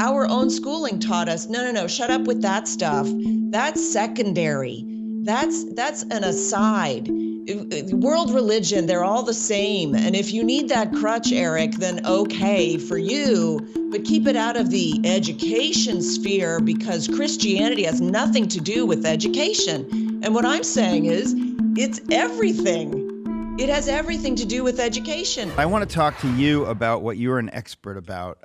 Our own schooling taught us, no, shut up with that stuff. That's secondary. That's an aside. World religion, they're all the same. And if you need that crutch, Eric, then okay for you, but keep it out of the education sphere, because Christianity has nothing to do with education. And what I'm saying is, it's everything. It has everything to do with education. I want to talk to you about what you're an expert about,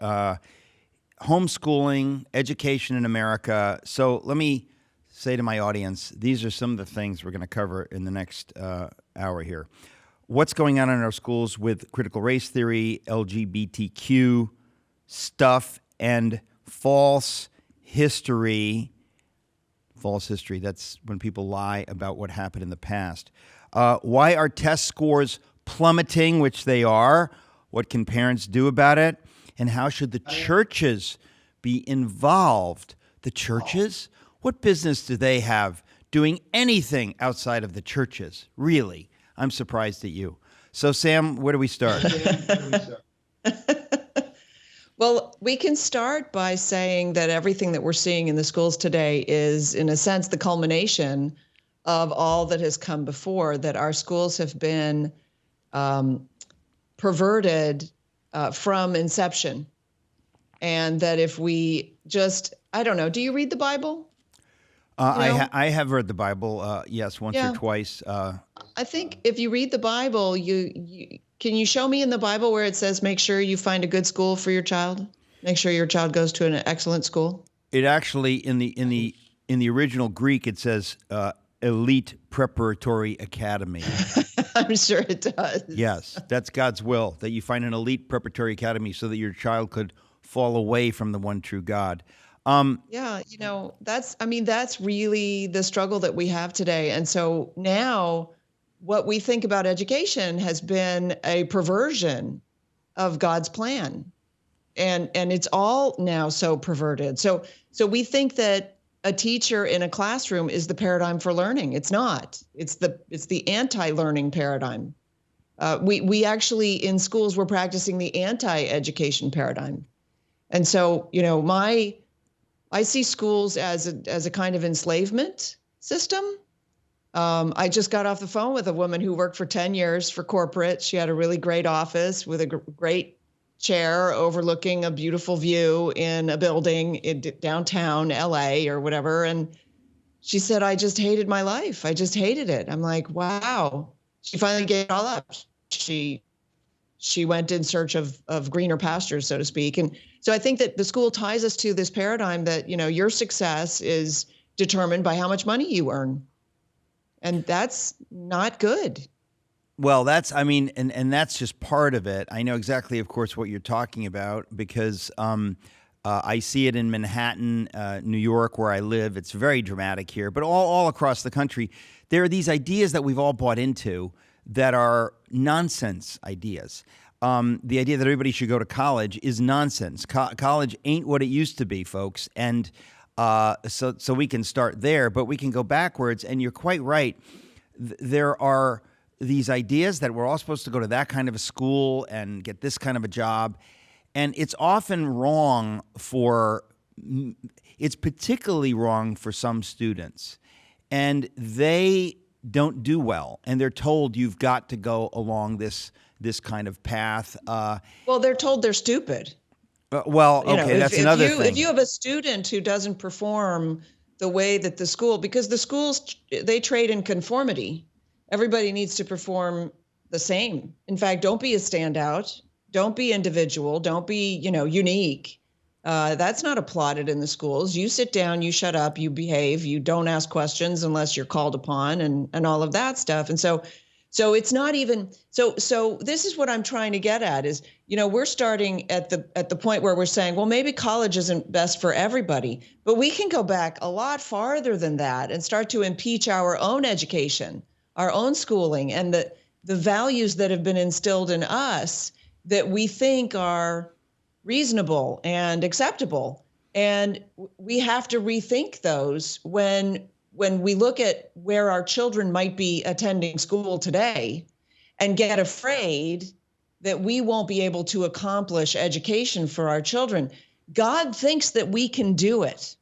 homeschooling, education in America. So let me say to my audience, these are some of the things we're going to cover in the next hour here. What's going on in our schools with critical race theory, LGBTQ stuff, and false history. False history, that's when people lie about what happened in the past. Why are test scores plummeting, which they are? What can parents do about it? And how should the churches be involved? The churches? What business do they have doing anything outside of the churches? Really? I'm surprised at you. So, Sam, where do we start? Well, we can start by saying that everything that we're seeing in the schools today is, in a sense, the culmination of all that has come before, that our schools have been perverted from inception. And that if we just, I don't know, do you read the Bible? I have read the Bible, yes, once or twice. I think if you read the Bible, can you show me in the Bible where it says, make sure you find a good school for your child? Make sure your child goes to an excellent school? It actually, in the original Greek, it says elite preparatory academy. I'm sure it does. Yes, that's God's will, that you find an elite preparatory academy so that your child could fall away from the one true God. Yeah, that's really the struggle that we have today. And so now what we think about education has been a perversion of God's plan. And it's all now so perverted. So we think that a teacher in a classroom is the paradigm for learning. It's not. It's the anti-learning paradigm. We actually in schools we're practicing the anti-education paradigm. And so, I see schools as a kind of enslavement system. I just got off the phone with a woman who worked for 10 years for corporate. She had a really great office with a great chair overlooking a beautiful view in a building in downtown LA or whatever. And she said, I just hated my life. I just hated it. I'm like, wow. She finally gave it all up. She went in search of greener pastures, so to speak. And so I think that the school ties us to this paradigm that, your success is determined by how much money you earn. And that's not good. Well, that's just part of it. I know exactly, of course, what you're talking about because I see it in Manhattan, New York, where I live. It's very dramatic here, but all across the country, there are these ideas that we've all bought into that are nonsense ideas. The idea that everybody should go to college is nonsense. College ain't what it used to be, folks. And so we can start there, but we can go backwards. And you're quite right. There are these ideas that we're all supposed to go to that kind of a school and get this kind of a job. And it's often wrong it's particularly wrong for some students. And they don't do well. And they're told you've got to go along this kind of path. Well, they're told they're stupid. That's another thing. If you have a student who doesn't perform the way that the school, because the schools, they trade in conformity. Everybody needs to perform the same. In fact, don't be a standout. Don't be individual. Don't be, unique. That's not applauded in the schools. You sit down, you shut up, you behave, you don't ask questions unless you're called upon and all of that stuff. And so it's not even, so this is what I'm trying to get at is, we're starting at the point where we're saying, well, maybe college isn't best for everybody, but we can go back a lot farther than that and start to impeach our own education, our own schooling, and the values that have been instilled in us that we think are reasonable and acceptable. And we have to rethink those when we look at where our children might be attending school today and get afraid that we won't be able to accomplish education for our children. God thinks that we can do it.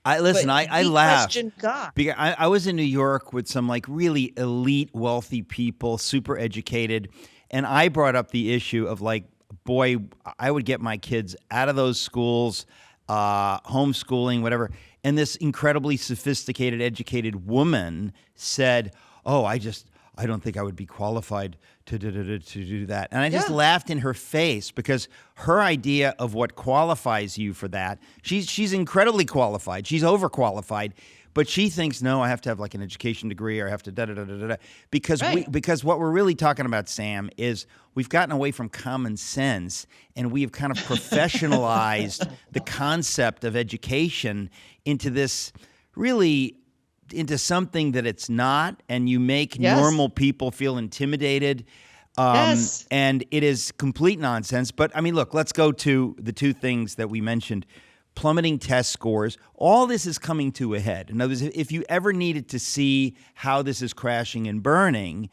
I laughed question God. because I was in New York with some like really elite, wealthy people, super educated, and I brought up the issue of like, boy, I would get my kids out of those schools, homeschooling, whatever. And this incredibly sophisticated, educated woman said, "Oh, I don't think I would be qualified to do that." And I just laughed in her face because her idea of what qualifies you for that, she's incredibly qualified. She's overqualified, but she thinks, no, I have to have like an education degree or I have to da. Because what we're really talking about, Sam, is we've gotten away from common sense and we have kind of professionalized the concept of education into this really into something that it's not, and you make normal people feel intimidated. And it is complete nonsense. But I mean, look, let's go to the two things that we mentioned. Plummeting test scores. All this is coming to a head. In other words, if you ever needed to see how this is crashing and burning,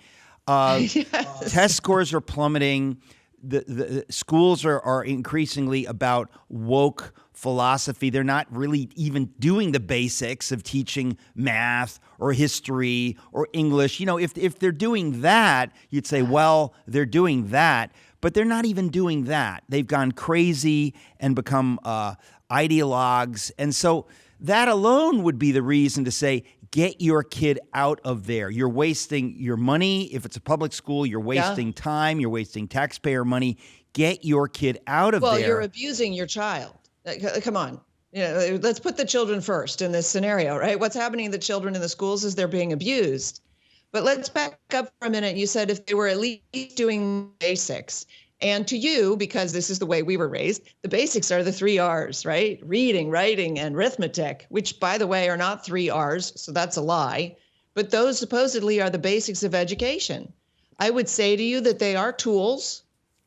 test scores are plummeting. The schools are increasingly about woke philosophy. They're not really even doing the basics of teaching math or history or English. You know, if they're doing that, you'd say, well, they're doing that, but they're not even doing that. They've gone crazy and become ideologues. And so that alone would be the reason to say, get your kid out of there. You're wasting your money. If it's a public school, you're wasting time. You're wasting taxpayer money. Get your kid out of there. Well, you're abusing your child. Come on. You know, let's put the children first in this scenario, right? What's happening to the children in the schools is they're being abused. But let's back up for a minute. You said if they were at least doing basics. And to you, because this is the way we were raised, the basics are the 3 R's, right? Reading, writing, and arithmetic, which, by the way, are not 3 R's, so that's a lie. But those supposedly are the basics of education. I would say to you that they are tools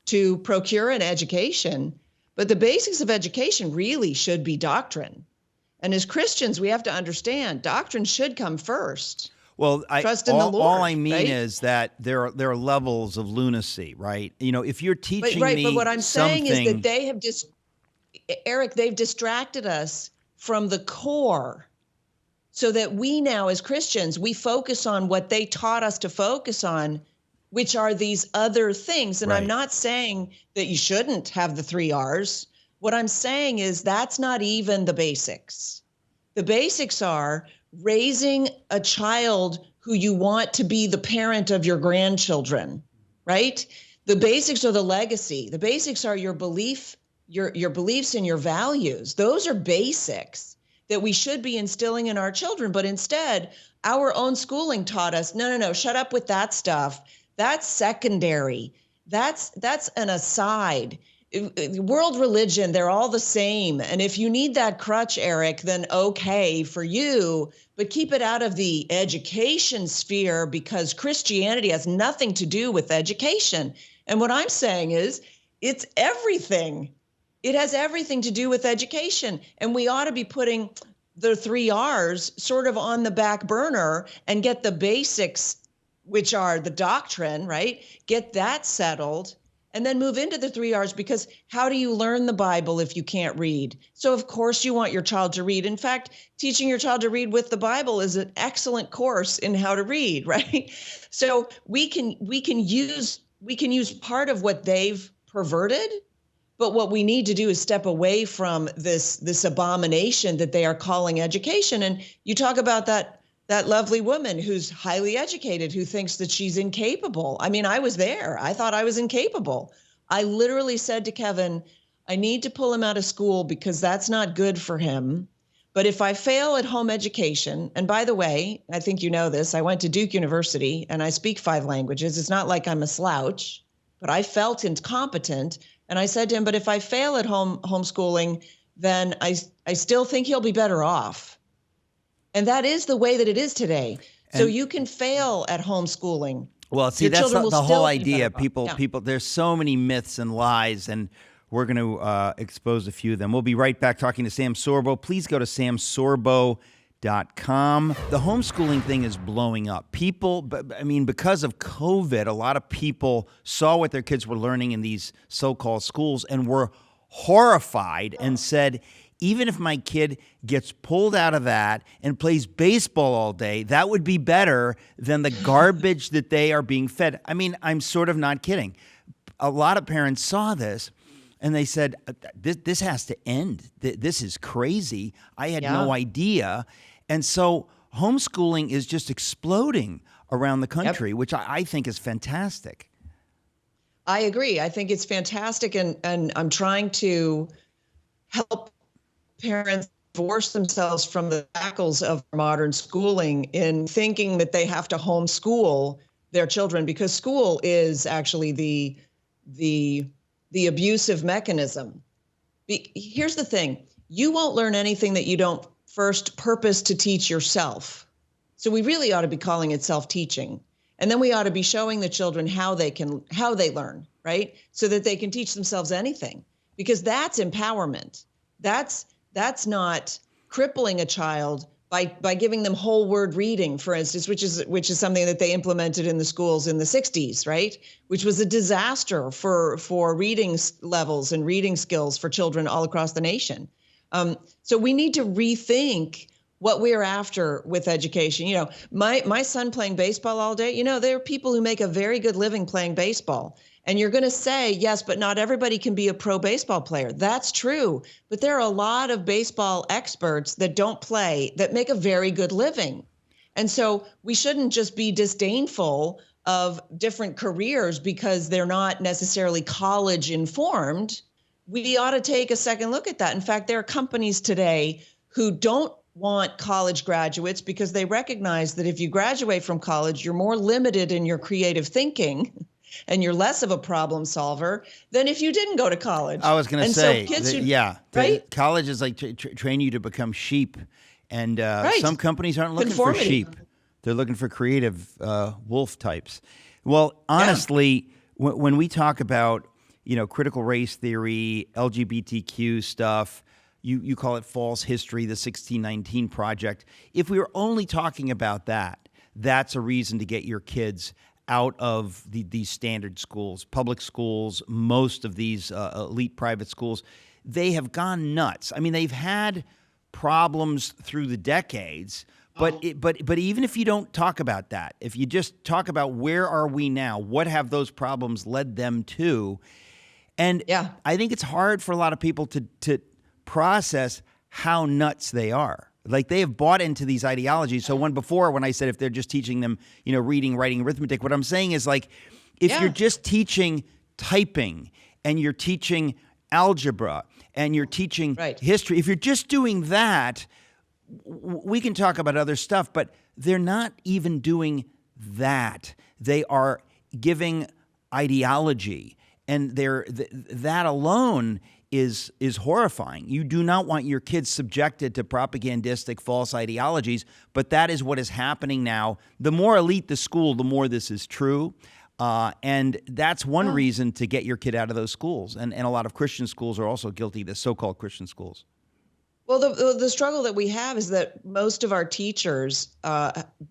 to procure an education, but the basics of education really should be doctrine. And as Christians, we have to understand doctrine should come first. Well, trust in the Lord. All I mean right? is that there are levels of lunacy, right? You know, if you're teaching me but what I'm saying is that they have Eric, they've distracted us from the core, so that we now, as Christians, we focus on what they taught us to focus on, which are these other things. And I'm not saying that you shouldn't have the 3 R's. What I'm saying is that's not even the basics. The basics are raising a child who you want to be the parent of your grandchildren, right? The basics are the legacy. The basics are your beliefs and your values. Those are basics that we should be instilling in our children. But instead, our own schooling taught us, no, shut up with that stuff. That's secondary. That's an aside. World religion, they're all the same. And if you need that crutch, Eric, then okay for you, but keep it out of the education sphere, because Christianity has nothing to do with education. And what I'm saying is it's everything. It has everything to do with education. And we ought to be putting the 3 R's sort of on the back burner and get the basics, which are the doctrine, right? Get that settled. And then move into the 3 R's, because how do you learn the Bible if you can't read? So of course you want your child to read. In fact, teaching your child to read with the Bible is an excellent course in how to read, right? So we can use part of what they've perverted, but what we need to do is step away from this abomination that they are calling education. And you talk about that lovely woman who's highly educated, who thinks that she's incapable. I mean, I was there. I thought I was incapable. I literally said to Kevin, I need to pull him out of school because that's not good for him. But if I fail at home education, and by the way, I think you know this, I went to Duke University and I speak 5 languages. It's not like I'm a slouch, but I felt incompetent. And I said to him, but if I fail at homeschooling, then I still think he'll be better off. And that is the way that it is today. So you can fail at homeschooling. Well, see, that's the whole idea. People, there's so many myths and lies, and we're going to expose a few of them. We'll be right back talking to Sam Sorbo. Please go to samsorbo.com. The homeschooling thing is blowing up. Because of COVID, a lot of people saw what their kids were learning in these so-called schools and were horrified and said, even if my kid gets pulled out of that and plays baseball all day, that would be better than the garbage that they are being fed. I mean, I'm sort of not kidding. A lot of parents saw this and they said, this has to end. This is crazy. I had no idea. And so homeschooling is just exploding around the country, which I think is fantastic. I agree. I think it's fantastic. And I'm trying to help parents divorce themselves from the shackles of modern schooling in thinking that they have to homeschool their children, because school is actually the abusive mechanism. Here's the thing. You won't learn anything that you don't first purpose to teach yourself. So we really ought to be calling it self-teaching. And then we ought to be showing the children how they learn, right? So that they can teach themselves anything, because that's empowerment. That's not crippling a child by giving them whole word reading, for instance, which is something that they implemented in the schools in the 60s, right? Which was a disaster for reading levels and reading skills for children all across the nation. So we need to rethink what we're after with education. You know, my son playing baseball all day, you know, there are people who make a very good living playing baseball. And you're going to say, yes, but not everybody can be a pro baseball player. That's true. But there are a lot of baseball experts that don't play that make a very good living. And so we shouldn't just be disdainful of different careers because they're not necessarily college informed. We ought to take a second look at that. In fact, there are companies today who don't want college graduates because they recognize that if you graduate from college, you're more limited in your creative thinking and you're less of a problem solver than if you didn't go to college. I was going to say, right? College is like train you to become sheep. And some companies aren't looking for sheep. They're looking for creative wolf types. Well, honestly, when we talk about, you know, critical race theory, LGBTQ stuff, you call it false history, the 1619 Project. If we were only talking about that, that's a reason to get your kids out of these standard schools, public schools, most of these elite private schools. They have gone nuts. I mean, they've had problems through the decades, but even if you don't talk about that, if you just talk about where are we now, what have those problems led them to, and I think it's hard for a lot of people to process how nuts they are. Like, they have bought into these ideologies. So when I said if they're just teaching them, you know, reading, writing, arithmetic, what I'm saying is, like, if you're just teaching typing and you're teaching algebra and you're teaching history, if you're just doing that, we can talk about other stuff, but they're not even doing that. They are giving ideology, and that alone is horrifying. You do not want your kids subjected to propagandistic false ideologies, but that is what is happening now. The more elite the school, the more this is true. And that's one reason to get your kid out of those schools. And a lot of Christian schools are also guilty, the so-called Christian schools. Well, the struggle that we have is that most of our teachers,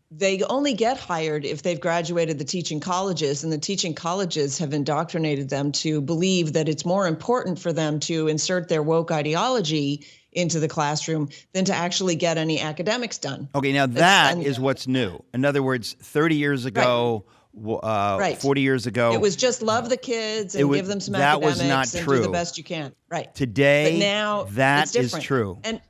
they only get hired if they've graduated the teaching colleges, and the teaching colleges have indoctrinated them to believe that it's more important for them to insert their woke ideology into the classroom than to actually get any academics done. Okay, now that is what's new. In other words, 30 years ago, 40 years ago, it was just love the kids and give them some academics and do the best you can. Right. Today, but now that is true. And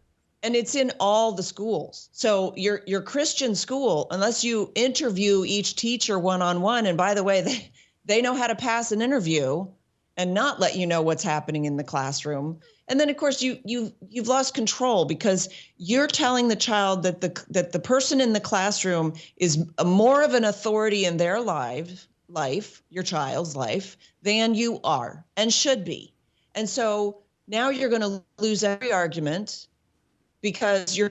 it's in all the schools. So your Christian school, unless you interview each teacher one-on-one, and by the way, they know how to pass an interview and not let you know what's happening in the classroom. And then, of course, you've lost control because you're telling the child that the person in the classroom is more of an authority in their life, your child's life, than you are and should be. And so now you're going to lose every argument because your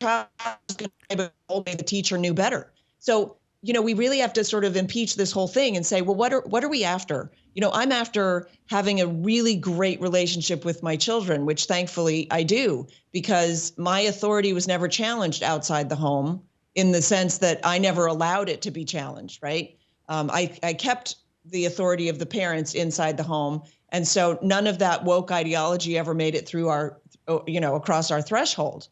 child is going to be able to say the teacher knew better. So, you know, we really have to sort of impeach this whole thing and say, well, what are we after? You know, I'm after having a really great relationship with my children, which thankfully I do, because my authority was never challenged outside the home in the sense that I never allowed it to be challenged, right? I kept the authority of the parents inside the home, And so none of that woke ideology ever made it through across our threshold.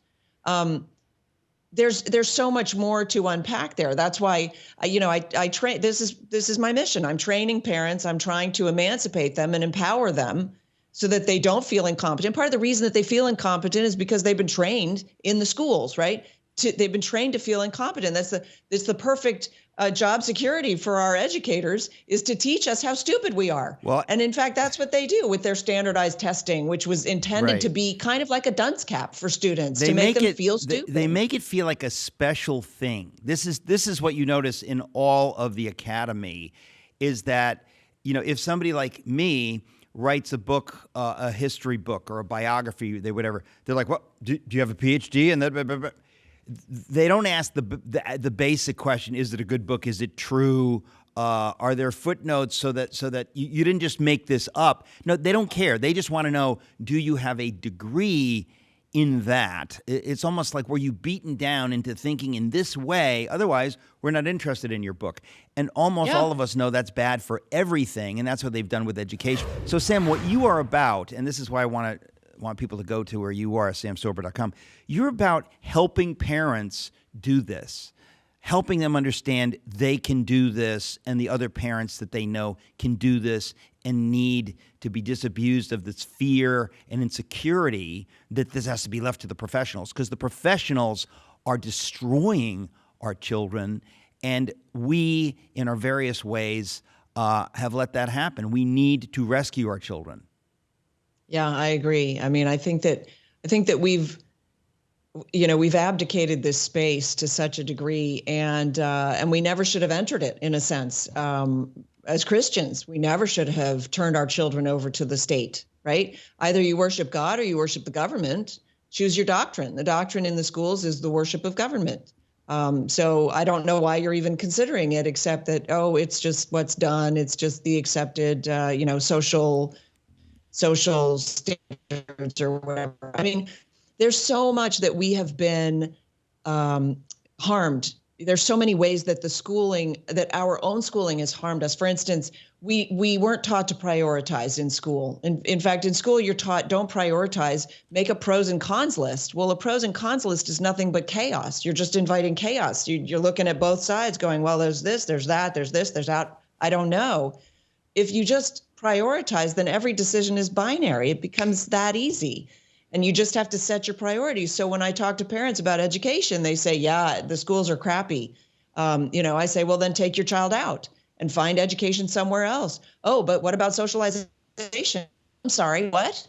There's so much more to unpack there. That's why I train. This is my mission. I'm training parents. I'm trying to emancipate them and empower them so that they don't feel incompetent. Part of the reason that they feel incompetent is because they've been trained in the schools, right? They've been trained to feel incompetent. That's the perfect job security for our educators, is to teach us how stupid we are. Well, and in fact, that's what they do with their standardized testing, which was intended to be kind of like a dunce cap for students, to make them feel stupid. They make it feel like a special thing. This is what you notice in all of the academy, is that, if somebody like me writes a book, a history book or a biography, they're like, "What? Do you have a PhD?" And that. They don't ask the basic question: is it a good book? Is it true? Are there footnotes so that you didn't just make this up? No, they don't care. They just want to know: do you have a degree in that? It's almost like, were you beaten down into thinking in this way? Otherwise, we're not interested in your book. And almost all of us know that's bad for everything, and that's what they've done with education. So, Sam, what you are about, and this is why I want people to go to where you are, samsorbo.com. You're about helping parents do this, helping them understand they can do this, and the other parents that they know can do this and need to be disabused of this fear and insecurity that this has to be left to the professionals, because the professionals are destroying our children, and we, in our various ways, have let that happen. We need to rescue our children. Yeah, I agree. I mean, I think that we've abdicated this space to such a degree, and we never should have entered it, in a sense. As Christians, we never should have turned our children over to the state, right? Either you worship God or you worship the government. Choose your doctrine. The doctrine in the schools is the worship of government. So I don't know why you're even considering it, except that, it's just what's done. It's just the accepted, social standards or whatever. I mean, there's so much that we have been harmed. There's so many ways that that our own schooling has harmed us. For instance, we weren't taught to prioritize in school. In fact, in school, you're taught, don't prioritize, make a pros and cons list. Well, a pros and cons list is nothing but chaos. You're just inviting chaos. You're looking at both sides going, well, there's this, there's that, there's this, there's that. I don't know. If you just prioritize, then every decision is binary. It becomes that easy. And you just have to set your priorities. So when I talk to parents about education, they say, yeah, the schools are crappy. I say, well, then take your child out and find education somewhere else. Oh, but what about socialization? I'm sorry, what?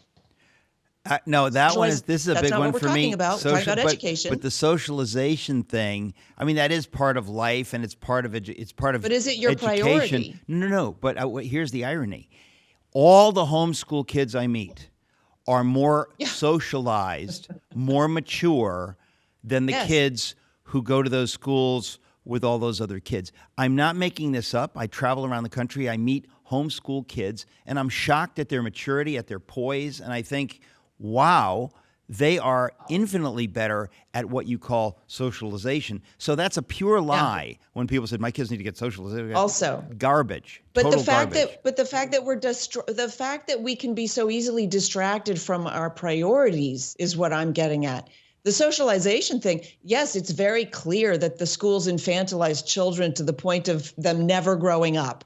No, this is a big one for me. That's not what we're talking about. We're talking about education. But the socialization thing, I mean, that is part of life, and it's part of But is it your education. priority? No. But here's the irony: all the homeschool kids I meet are more socialized, more mature than the kids who go to those schools with all those other kids. I'm not making this up. I travel around the country. I meet homeschool kids, and I'm shocked at their maturity, at their poise, and I think, wow, they are infinitely better at what you call socialization. So that's a pure lie when people said my kids need to get socialization. Also garbage. But the fact that we can be so easily distracted from our priorities is what I'm getting at. The socialization thing, yes, it's very clear that the schools infantilize children to the point of them never growing up.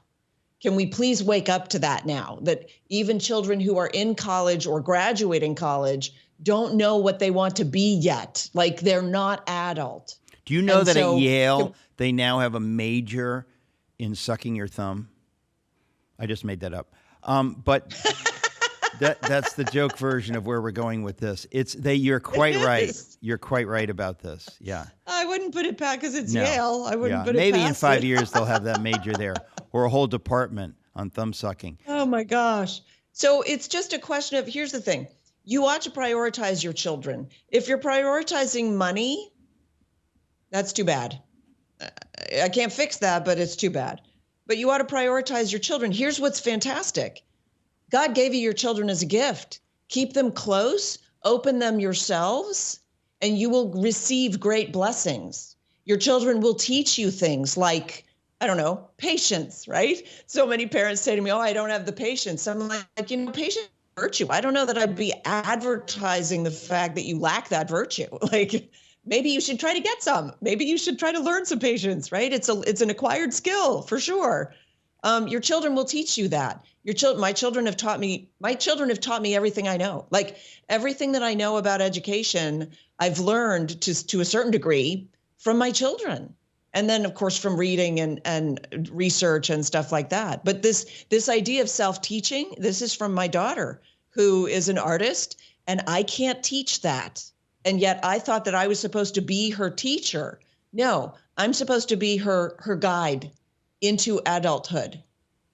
Can we please wake up to that now? That even children who are in college or graduating college don't know what they want to be yet. Like, they're not adult. Do you know at Yale, they now have a major in sucking your thumb? I just made that up. But that's the joke version of where we're going with this. You're quite right. You're quite right about this. Yeah. I wouldn't put it past because it's Yale. I wouldn't put it Maybe past in 5 years they'll have that major there, or a whole department on thumb sucking. Oh my gosh. So it's just a question of, here's the thing. You ought to prioritize your children. If you're prioritizing money, that's too bad. I can't fix that, but it's too bad. But you ought to prioritize your children. Here's what's fantastic. God gave you your children as a gift. Keep them close, open them yourselves, and you will receive great blessings. Your children will teach you things like I don't know, patience, right? So many parents say to me, oh, I don't have the patience. I'm like, patience is a virtue. I don't know that I'd be advertising the fact that you lack that virtue. Like, maybe you should try to get some. Maybe you should try to learn some patience, right? It's an acquired skill for sure. Your children will teach you that. My children have taught me everything I know. Like, everything that I know about education, I've learned to a certain degree from my children. And then, of course, from reading and research and stuff like that. But this idea of self-teaching, this is from my daughter, who is an artist, and I can't teach that. And yet I thought that I was supposed to be her teacher. No, I'm supposed to be her guide into adulthood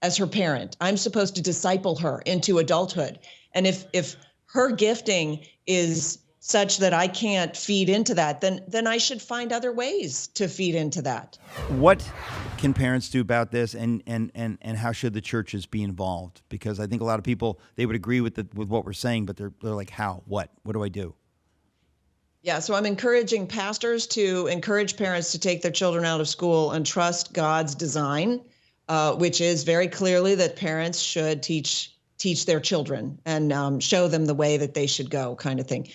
as her parent. I'm supposed to disciple her into adulthood. And if her gifting is such that I can't feed into that, then I should find other ways to feed into that. What can parents do about this, and how should the churches be involved? Because I think a lot of people, they would agree with what we're saying, but they're like, how? What do I do? Yeah, so I'm encouraging pastors to encourage parents to take their children out of school and trust God's design, which is very clearly that parents should teach their children and show them the way that they should go, kind of thing.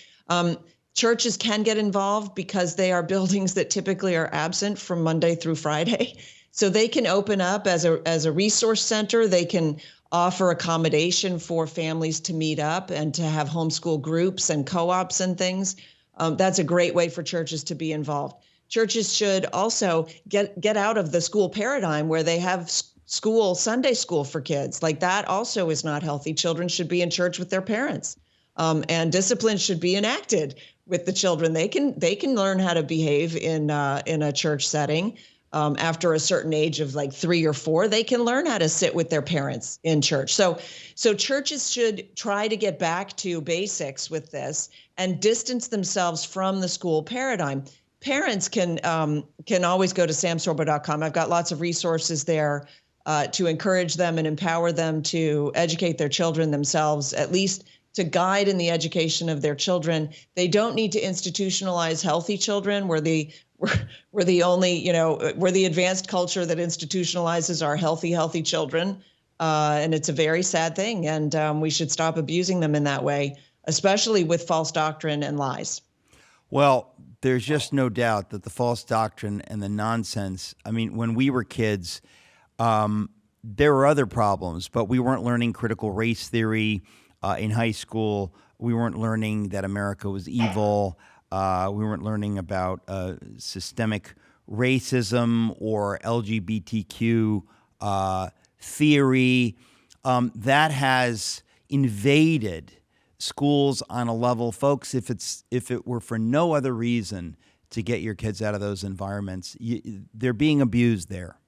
Churches can get involved because they are buildings that typically are absent from Monday through Friday. So they can open up as a resource center. They can offer accommodation for families to meet up and to have homeschool groups and co-ops and things. That's a great way for churches to be involved. Churches should also get out of the school paradigm where they have Sunday school for kids. Like, that also is not healthy. Children should be in church with their parents. And discipline should be enacted with the children. They can learn how to behave in a church setting. After a certain age of like 3 or 4, they can learn how to sit with their parents in church. So churches should try to get back to basics with this and distance themselves from the school paradigm. Parents can always go to samsorbo.com. I've got lots of resources there to encourage them and empower them to educate their children themselves, at least to guide in the education of their children. They don't need to institutionalize healthy children. We're the only, we're the advanced culture that institutionalizes our healthy children. And it's a very sad thing. And we should stop abusing them in that way, especially with false doctrine and lies. Well, there's just no doubt that the false doctrine and the nonsense, I mean, when we were kids, there were other problems, but we weren't learning critical race theory in high school. We weren't learning that America was evil. We weren't learning about systemic racism or LGBTQ theory. That has invaded schools on a level, folks. If it were for no other reason to get your kids out of those environments, they're being abused there.